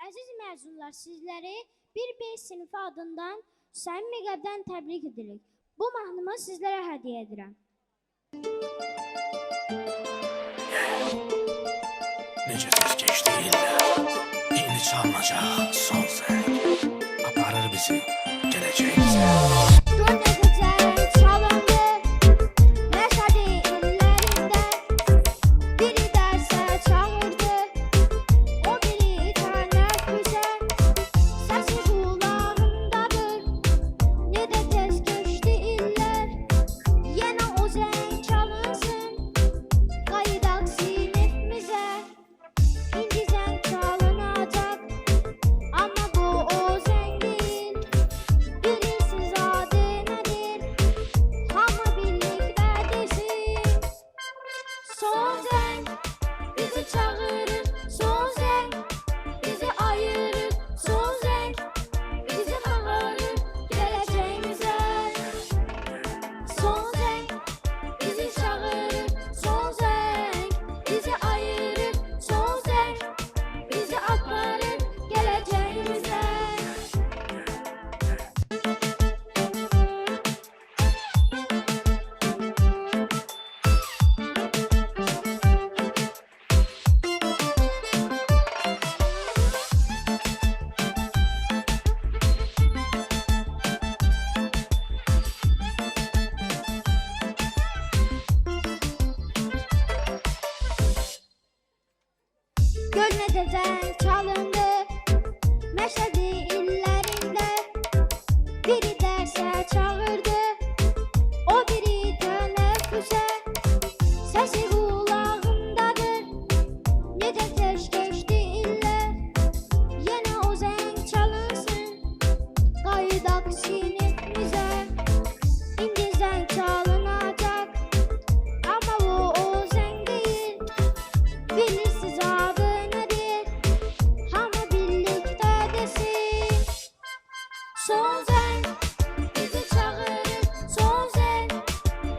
Əziz məzunlar, sizləri 1B sinifi adından səmimi qəlbdən təbrik edirik. Bu mahnımı sizlərə hədiyyə edirəm. Necə tez keçdi illər, indi çalınacaq son zəng, aparır bizi gələcəyimizə. Gör necə zəng çalındı, məşədi illərində, biri dərsə çağırdı, o biri tənəffüsə, səsi qulağımdadır, necə tez keçdi illər, yenə o zəng çalınsın, qayıdaq sinifimizə. İndi zəng çalınacaq, amma bu o zəng deyil. Bilirsiniz adı nədir? Hamı birlikdə desin. Son zəng bizi çağırır, son zəng bizi ayırır, son zəng bizi xağırır gələcəyimizə. Son zəng bizi çağırır, son zəng bizi ayırır, son zəng bizi aparır gələcəyimizə. Gör necə zəng çalındı, məşədi illərində, biri dərsə çağırdı, o biri tənəffüsə, səsi qulağımdadır, necə tez keçdi illər, yenə o zəng çalınsın, qayıdaq sinifimizə. İndi zəng çalınacaq, amma bu o zəng deyil. Bilirsiniz adı nədir? Hamı birlikdə desin. Son zəng bizi çağırır, son zəng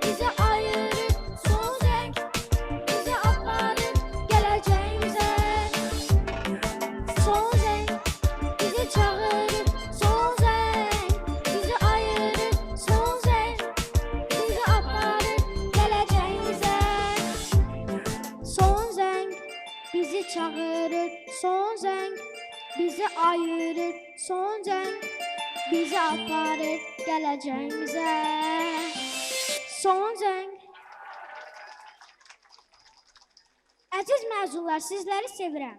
bizi ayırır, son zəng bizi aparır gələcəyimizə. Son zəng bizi çağırır, son zəng bizi ayırır, son zəng bizi aparır gələcəyimizə. Son zəng bizi çağırır, son zəng bizi ayırır, son zəng bizi aparır gələcəyimizə. Son zəng. Əziz məzunlar, sizləri sevirəm.